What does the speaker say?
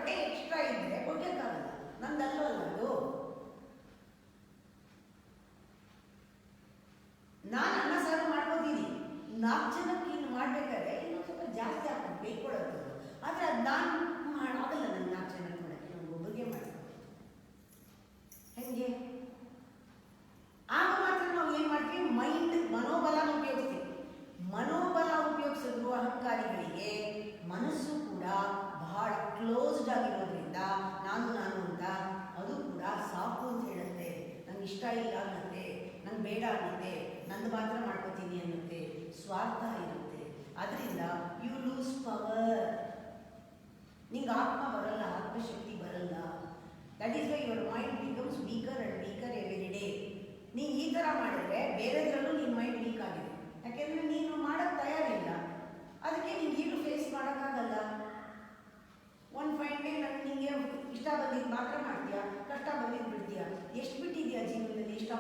ಬಟ್ಟೆ ಎಕ್ಸ್ಟ್ರಾ ಇದ್ದರೆ ಕೊಡ್ಲಿಕ್ಕಾಗಲ್ಲ, ನಂದಲ್ವಲ್ಲ ಅದು. ನಾನು ಅನ್ನ ಸಾರು ಮಾಡ್ಬೋದೀನಿ, 4 ಜನಕ್ಕೆ ಇನ್ನು ಮಾಡ್ಬೇಕಾದ್ರೆ ಇನ್ನೊಂದು ಸ್ವಲ್ಪ ಜಾಸ್ತಿ ಹಾಕೊಂಡು ಬೇಯ್ಕೊಳ್ಳೋದು. ಆದರೆ ಅದು ನಾನು ಆಗಲ್ಲ, ನನ್ನ 4 ಜನಕ್ಕೆ ಮಾಡೋಕ್ಕೆ, ನಾನು ಒಬ್ಬರಿಗೆ ಮಾಡ್ಬೋದು. ಹೆಂಗೆ? ಆಗ ಮಾತ್ರ ನಾವು ಏನು ಮಾಡ್ತೀವಿ, ಮನೋಬಲನ ಉಪಯೋಗಿಸ್ತೀವಿ. ಮನೋಬಲ ಉಪಯೋಗಿಸಿದ್ರು ಅಹಂಕಾರಿಗಳಿಗೆ ಮನಸ್ಸು ಕೂಡ ಬಹಳ ಕ್ಲೋಸ್ಡ್ ಆಗಿರೋದ್ರಿಂದ ನಾನು ಅಂತ ಅದು ಕೂಡ ಸಾಕು ಅಂತ ಹೇಳುತ್ತೆ. ನಂಗೆ ಇಷ್ಟ ಇಲ್ಲ ಅನ್ನತ್ತೆ, ನಂಗೆ ಬೇಡ ಅನ್ನತ್ತೆ, ನಂದು ಮಾತ್ರ ಮಾಡ್ಕೋತೀನಿ ಅನ್ನತ್ತೆ, ಸ್ವಾರ್ಥ ಇರುತ್ತೆ. ಅದರಿಂದ ಯು ಲೂಸ್ ಪವರ್. ನಿಂಗೆ ಆತ್ಮ ಬರಲ್ಲ, ಆತ್ಮಶಕ್ತಿ ಬರಲ್ಲ. That is why your mind becomes weaker and weaker every day. ನೀನು ಈ ಥರ ಮಾಡಿದ್ರೆ ಬೇರೆದ್ರಲ್ಲೂ ನಿನ್ನ ಮೈಂಡ್ ವೀಕ್ ಆಗಿದೆ. ಯಾಕೆಂದರೆ ನೀನು ಮಾಡೋಕ್ಕೆ ತಯಾರಿಲ್ಲ, ಅದಕ್ಕೆ ನೀನು ಈಗಲೂ ಫೇಸ್ ಮಾಡೋಕ್ಕಾಗಲ್ಲ. ಒಂದು ಫೈನ್ ಡೇ ನಿನಗೆ ಇಷ್ಟ ಬಂದಿದ್ದು ಮಾತ್ರ ಮಾಡ್ತೀಯಾ, ಕಷ್ಟ ಬಂದಿದ್ದು ಬಿಡ್ತೀಯಾ. ಎಷ್ಟು ಬಿಟ್ಟಿದೆಯಾ ಜೀವನದಲ್ಲಿ, ಎಷ್ಟು